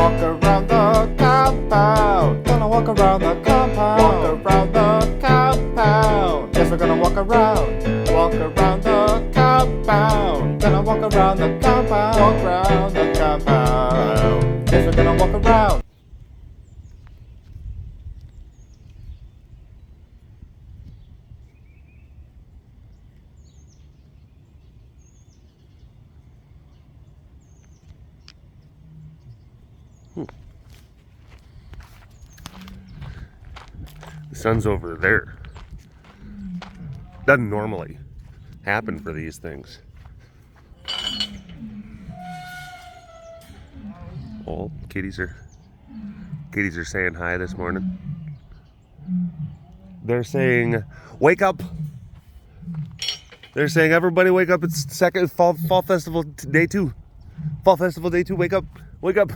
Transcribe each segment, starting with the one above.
walk around the compound. Gonna walk around the compound. Walk around the compound. Yes, we're gonna walk around. Walk around the compound. Gonna walk around the compound. Walk around the compound. Yes, we're gonna walk around. The sun's over there. Doesn't normally happen for these things. Oh, kitties are saying hi this morning. They're saying, wake up. They're saying, everybody wake up. It's second fall festival day 2. Fall festival day 2, wake up. Wake up.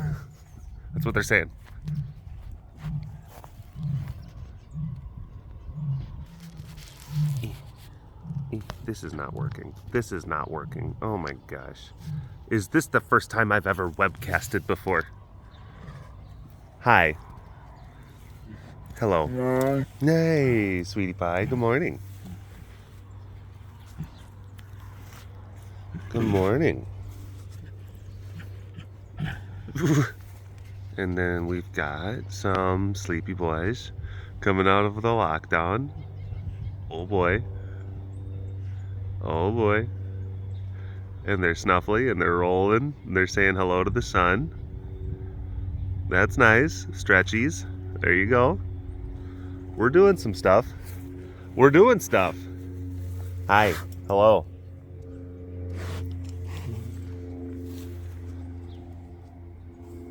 That's what they're saying. This is not working. This is not working. Oh my gosh. Is this the first time I've ever webcasted before? Hi. Hello. Hey, sweetie pie. Good morning. Good morning. And then we've got some sleepy boys coming out of the lockdown. Oh boy. Oh boy. And they're snuffly and they're rolling and they're saying hello to the sun. That's nice. Stretchies. There you go. We're doing some stuff. We're doing stuff. Hi. Hello.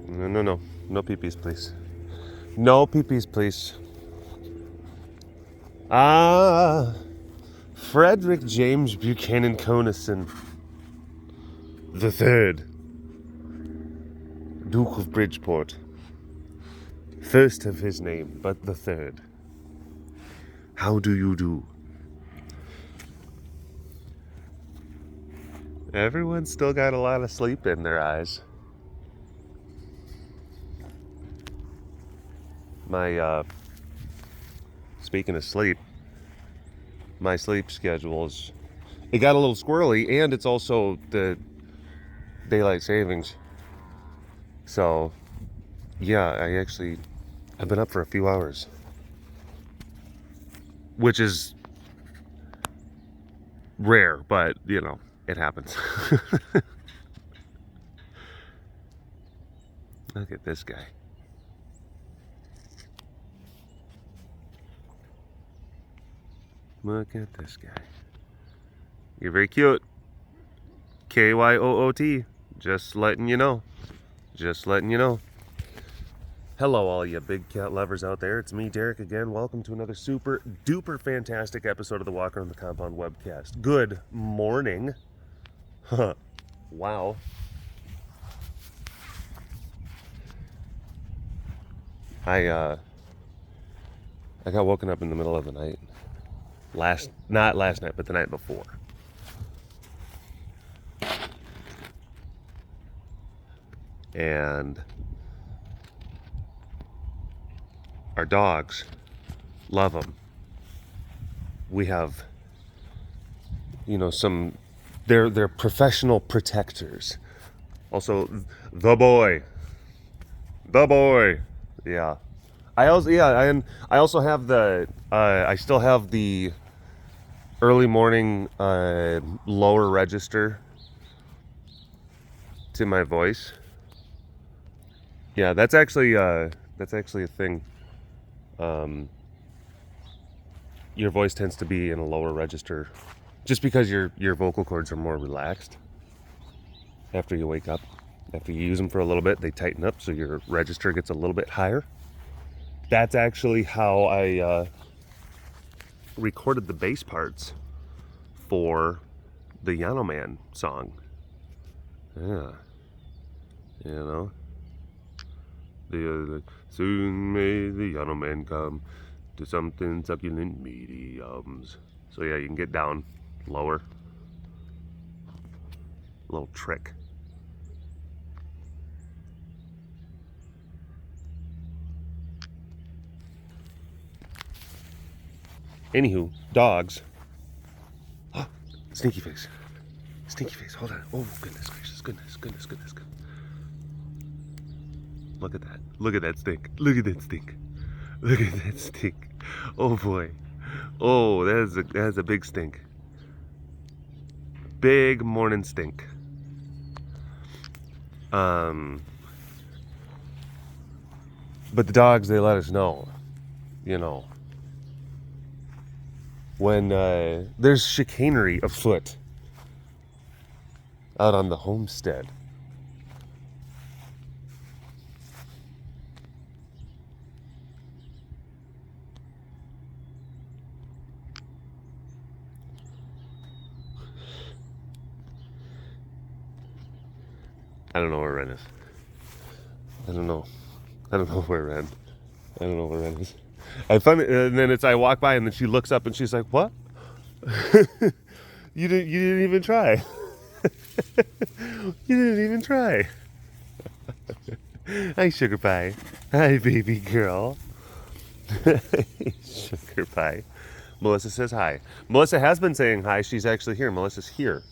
No. No peepees, please. No peepees, please. Frederick James Buchanan Conison the Third, Duke of Bridgeport. First of his name, but the third. How do you do? Everyone's still got a lot of sleep in their eyes. Speaking of sleep, my sleep schedules, it got a little squirrely, and it's also the daylight savings. So, yeah, I've been up for a few hours, which is rare, but, you know, it happens. Look at this guy. Look at this guy. You're very cute. Kyoot. Just letting you know. Just letting you know. Hello, all you big cat lovers out there. It's me, Derek, again. Welcome to another super duper fantastic episode of the Walk Around the Compound webcast. Good morning. Wow. I got woken up in the middle of the night. Not last night, but the night before. And our dogs love them. We have, you know, they're professional protectors. Also, the boy, yeah. I also have I still have the early morning lower register to my voice. Yeah, that's actually a thing. Your voice tends to be in a lower register just because your vocal cords are more relaxed after you wake up. After you use them for a little bit, they tighten up, so your register gets a little bit higher. That's actually how I recorded the bass parts for the Yano Man song. Yeah. You know? Soon may the Yano Man come to something succulent mediums. So yeah, you can get down lower. Little trick. Anywho, dogs. Stinky face. Stinky face. Hold on. Oh, goodness gracious. Goodness. Look at that. Look at that stink. Look at that stink. Look at that stink. Oh, boy. Oh, that is a big stink. Big morning stink. But the dogs, they let us know, you know, when there's chicanery afoot out on the homestead. I don't know where Ren is. I don't know where Ren. I don't know where Ren is. I find it, and then I walk by, and then she looks up, and she's like, "What? You didn't even try. You didn't even try." Hi, sugar pie. Hi, baby girl. Sugar pie. Melissa says hi. Melissa has been saying hi. She's actually here. Melissa's here.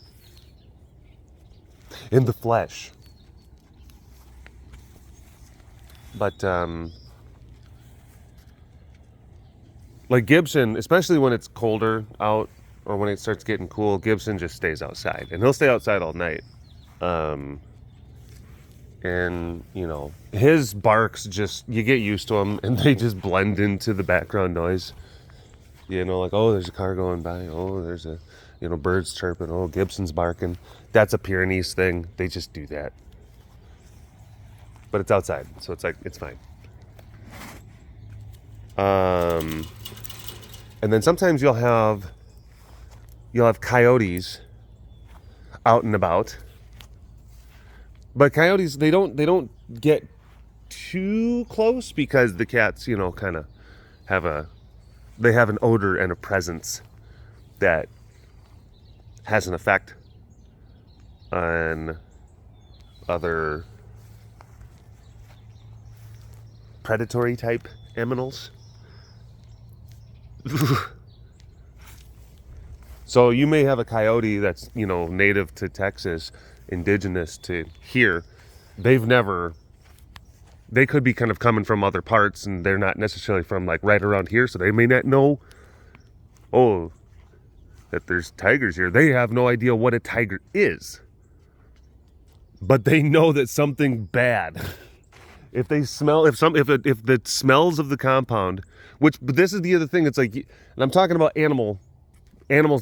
In the flesh. But, like Gibson, especially when it's colder out or when it starts getting cool, Gibson just stays outside. And he'll stay outside all night. And, you know, his barks just, you get used to them and they just blend into the background noise. You know, like, oh, there's a car going by. Oh, there's a, you know, birds chirping. Oh, Gibson's barking. That's a Pyrenees thing. They just do that. But it's outside, so it's like, it's fine. And then sometimes you'll have coyotes out and about. But coyotes, they don't get too close because the cats, you know, kind of have an odor and a presence that has an effect on other predatory type aminals. So you may have a coyote that's, you know, native to Texas, indigenous to here. They could be kind of coming from other parts and they're not necessarily from like right around here, so they may not know, oh, that there's tigers here. They have no idea what a tiger is. But they know that something bad. If they smell, if the smells of the compound, but this is the other thing, it's like, and I'm talking about animals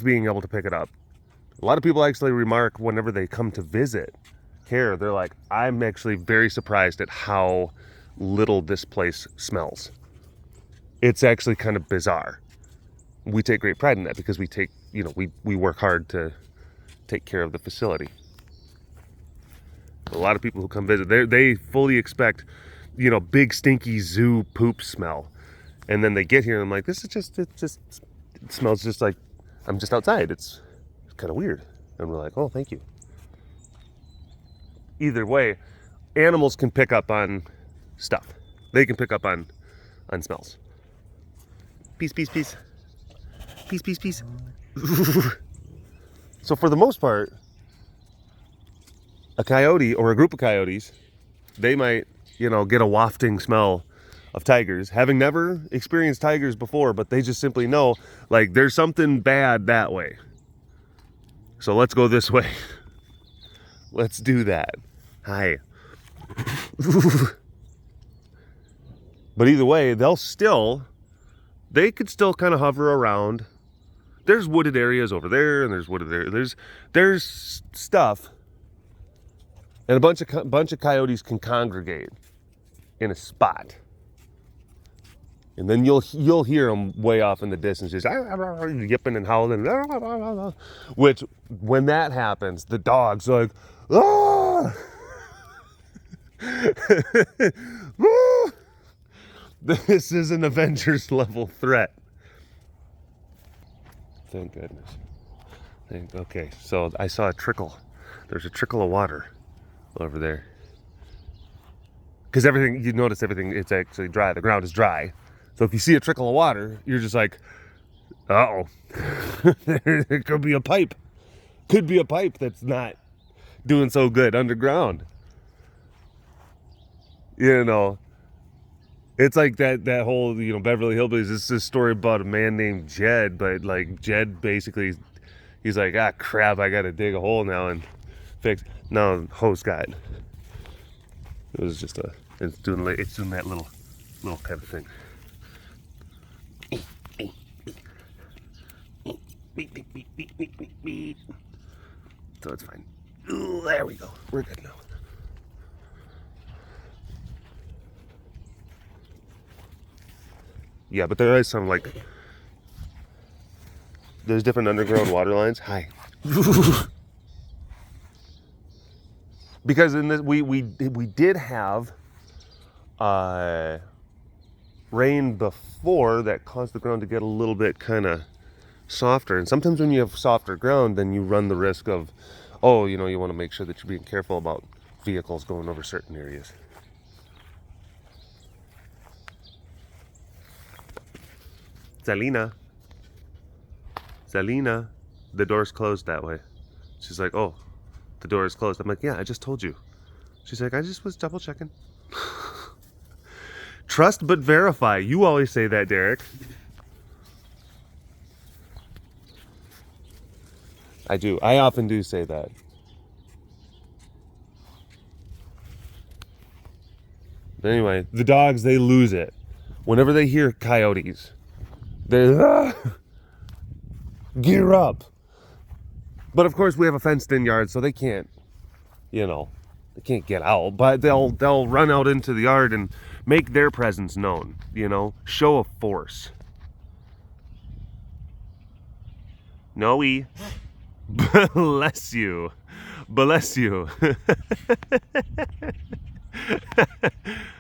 being able to pick it up. A lot of people actually remark whenever they come to visit here, they're like, I'm actually very surprised at how little this place smells. It's actually kind of bizarre. We take great pride in that because we work hard to take care of the facility. A lot of people who come visit, they fully expect, you know, big stinky zoo poop smell, and then they get here and I'm like, it smells just like I'm just outside. It's kind of weird, and we're like, oh, thank you. Either way, animals can pick up on stuff. They can pick up on smells. Peace. So for the most part, a coyote or a group of coyotes, they might, you know, get a wafting smell of tigers, having never experienced tigers before, but they just simply know, like, there's something bad that way. So let's go this way. Let's do that. Hi. But either way, they could still kind of hover around. There's wooded areas over there, and there's wooded areas. There's stuff. And a bunch of coyotes can congregate in a spot, and then you'll hear them way off in the distance, just yipping and howling. Which, when that happens, the dog's like, ah! This is an Avengers level threat. Thank goodness. Okay, so I saw a trickle. There's a trickle of water over there, because you notice everything, it's actually dry. The ground is dry, so if you see a trickle of water, you're just like, Uh-oh. There could be a pipe. Could be a pipe that's not doing so good underground. You know, it's like that whole, you know, Beverly Hillbillies. It's this story about a man named Jed, but like Jed basically, he's like, ah, crap, I got to dig a hole now and fix. No, hose got. It was just it's doing that little kind of thing. So it's fine. Ooh, there we go. We're good now. Yeah, but there is some like there's different underground water lines. Hi. Because in this we did have rain before that caused the ground to get a little bit kind of softer, and sometimes when you have softer ground, then you run the risk of, oh, you know, you want to make sure that you're being careful about vehicles going over certain areas. Zelina, the door's closed that way. She's like, oh, the door is closed. I'm like, yeah, I just told you. She's like, I just was double checking. Trust but verify. You always say that, Derek. I do. I often do say that. But anyway, the dogs, they lose it. Whenever they hear coyotes, they gear up. But of course we have a fenced-in yard, so they can't, you know, they can't get out. But they'll run out into the yard and make their presence known, you know, show of force. Noe. Bless you. Bless you.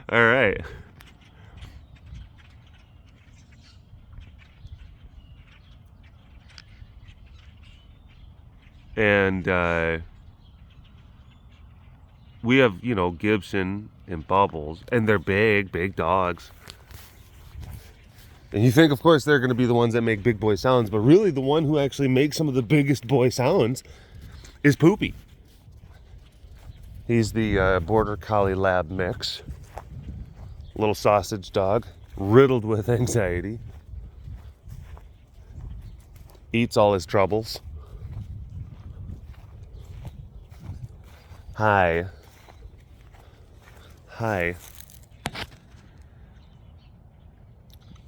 All right. And we have, you know, Gibson and Bubbles, and they're big dogs. And you think, of course, they're going to be the ones that make big boy sounds, but really the one who actually makes some of the biggest boy sounds is Poopy. He's the Border Collie Lab mix. Little sausage dog, riddled with anxiety. Eats all his troubles. Hi.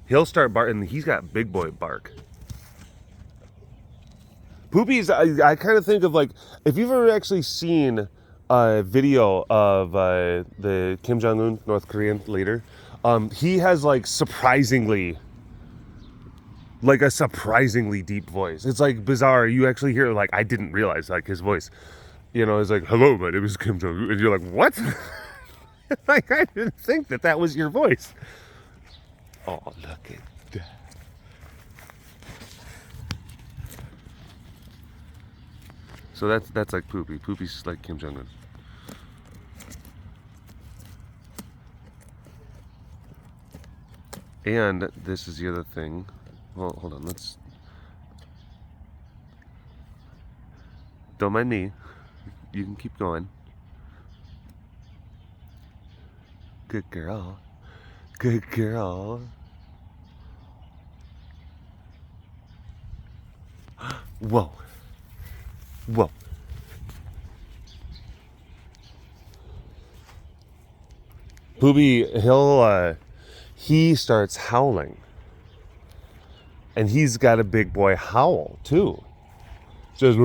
He'll start barking. He's got big boy bark. Poopy's, I kind of think of like, if you've ever actually seen a video of the Kim Jong-un, North Korean leader, he has like a surprisingly deep voice. It's like bizarre. You actually hear, like, I didn't realize like his voice. You know, it's like, hello, my name is Kim Jong-un. And you're like, what? Like, I didn't think that was your voice. Oh, look at that. So that's like Poopy. Poopy's like Kim Jong-un. And this is the other thing. Well, hold on. Don't mind me. You can keep going. Good girl. Good girl. Whoa. Whoa. Poopy, he starts howling. And he's got a big boy howl, too. Just,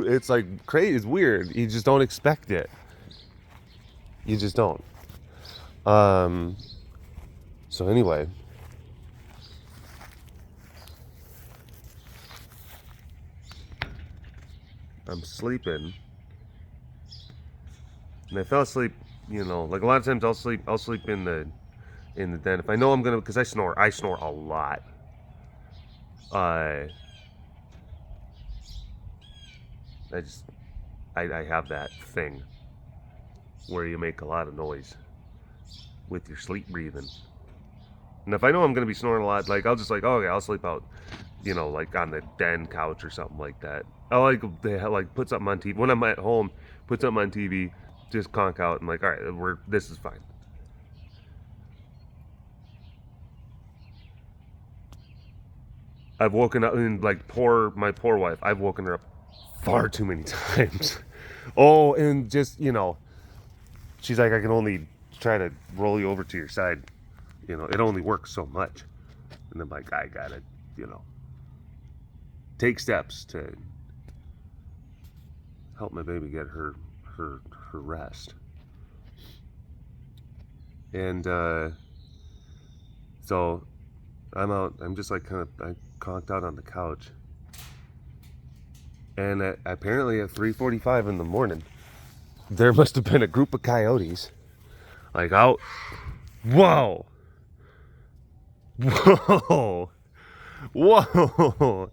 it's like crazy. It's weird. You just don't expect it. You just don't. So anyway. I'm sleeping. And I fell asleep, you know, like a lot of times I'll sleep in the den. If I know I'm gonna, because I snore a lot. I have that thing where you make a lot of noise with your sleep breathing. And if I know I'm gonna be snoring a lot, like I'll just like, oh, okay, I'll sleep out, you know, like on the den couch or something like that. I'll like put something on TV when I'm at home. Put something on TV, just conk out and like, all right, this is fine. I've woken up and like my poor wife. I've woken her up far too many times. Oh, and just, you know, she's like, I can only try to roll you over to your side. You know, it only works so much. And I'm like, I gotta, you know, take steps to help my baby get her rest. And so I'm just like I conked out on the couch. And apparently at 3:45 in the morning, there must have been a group of coyotes like out. Whoa! Whoa! Whoa!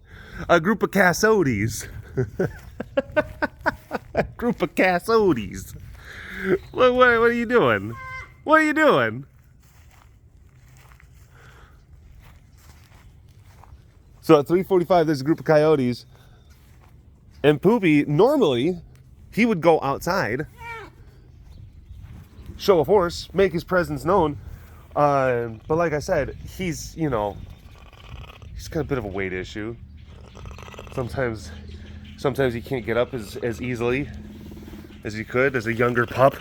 A group of Cassyotes. A group of Cassyotes. What are you doing? What are you doing? So at 3:45, there's a group of coyotes. And Poopy, normally, he would go outside, show a horse, make his presence known. But like I said, he's got a bit of a weight issue. Sometimes he can't get up as easily as he could as a younger pup.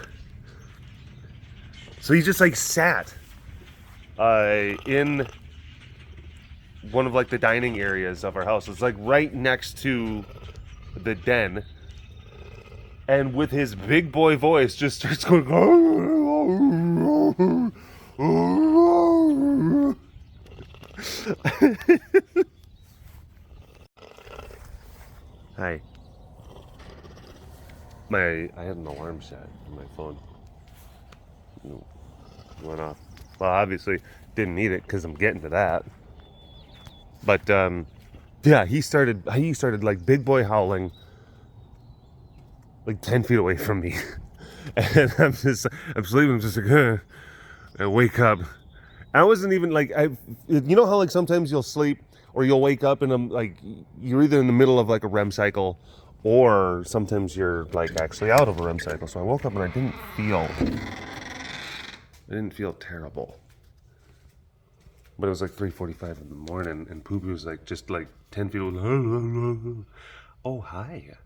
So he just like sat in one of like the dining areas of our house. It's like right next to the den, and with his big boy voice just starts going Hi. I had an alarm set on my phone. It went off. Well, obviously didn't need it because I'm getting to that. But yeah, he started like big boy howling like 10 feet away from me. And I'm sleeping, I'm just like, I wake up. I wasn't even like, you know how like sometimes you'll sleep or you'll wake up and I'm like, you're either in the middle of like a REM cycle or sometimes you're like actually out of a REM cycle. So I woke up and I didn't feel terrible. But it was like 3:45 in the morning, and Poopy was like just like 10 feet away. Oh, hi.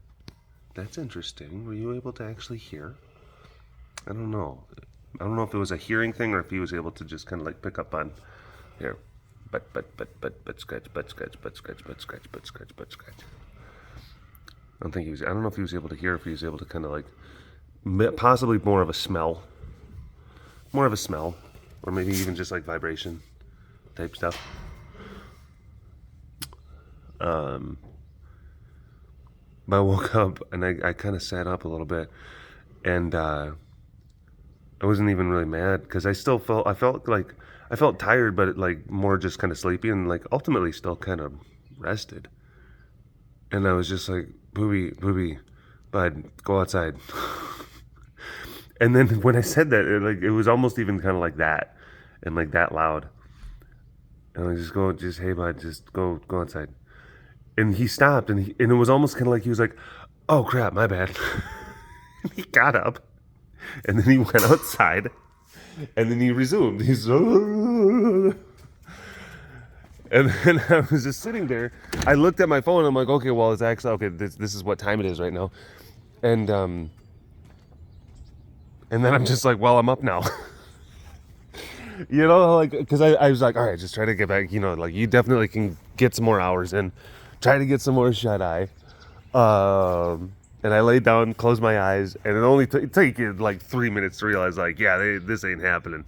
That's interesting. Were you able to actually hear? I don't know. I don't know if it was a hearing thing or if he was able to just kind of like pick up on here. But scratch. I don't know if he was able to hear, if he was able to kind of like possibly more of a smell, or maybe even just like vibration type stuff. But I woke up and I kind of sat up a little bit, and I wasn't even really mad because I felt tired, but like more just kind of sleepy and like ultimately still kind of rested. And I was just like, Booby, bud, go outside. And then when I said that, it was almost even kind of like that, and like that loud. And I hey bud, just go outside. And he stopped, and it was almost kind of like he was like, oh crap, my bad. And he got up, and then he went outside, and then he resumed. He's and then I was just sitting there. I looked at my phone, and I'm like, okay, well, it's actually okay. This is what time it is right now, and then I'm just like, well, I'm up now. You know, like, because I was like, all right, just try to get back, you know, like, you definitely can get some more hours in. Try to get some more shut-eye. And I laid down, closed my eyes, and it only took you like 3 minutes to realize, like, yeah, this ain't happening.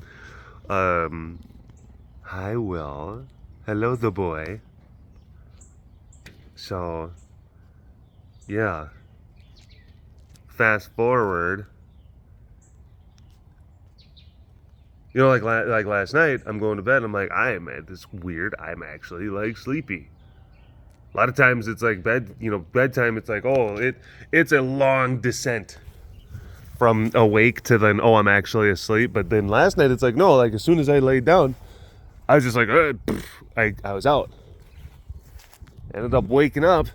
Hi, Will. Hello, the boy. So, yeah. Fast forward. You know, like last night, I'm going to bed, I'm like, I'm actually like sleepy. A lot of times it's like bedtime, it's like, oh, it's a long descent from awake to then, oh, I'm actually asleep. But then last night it's like, no, like as soon as I laid down, I was just like, I was out. Ended up waking up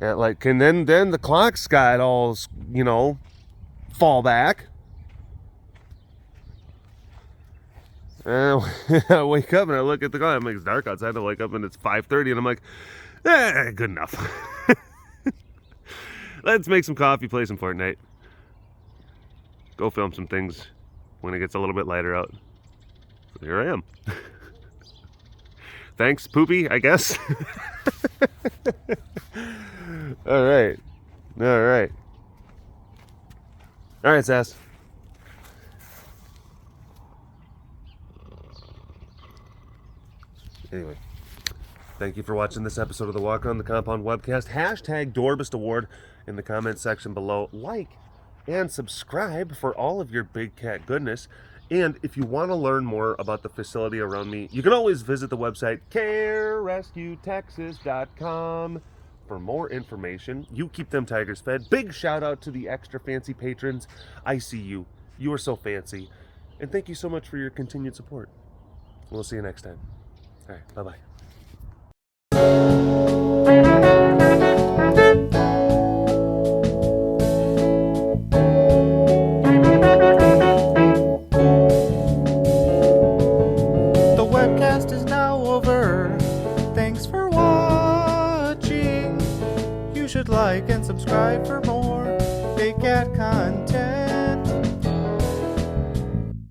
at like, and then the clock's got all, you know, fall back. And I wake up and I look at the clock. I'm like, it's dark outside. I wake up and it's 5:30, and I'm like, good enough. Let's make some coffee, play some Fortnite, go film some things when it gets a little bit lighter out. So here I am. Thanks, Poopy, I guess. All right, Sass. Anyway, thank you for watching this episode of the Walk Around the Compound webcast. Hashtag Doorbest Award in the comment section below. Like and subscribe for all of your big cat goodness. And if you want to learn more about the facility around me, you can always visit the website carerescuetexas.com for more information. You keep them tigers fed. Big shout out to the extra fancy patrons. I see you. You are so fancy. And thank you so much for your continued support. We'll see you next time. All right, bye-bye.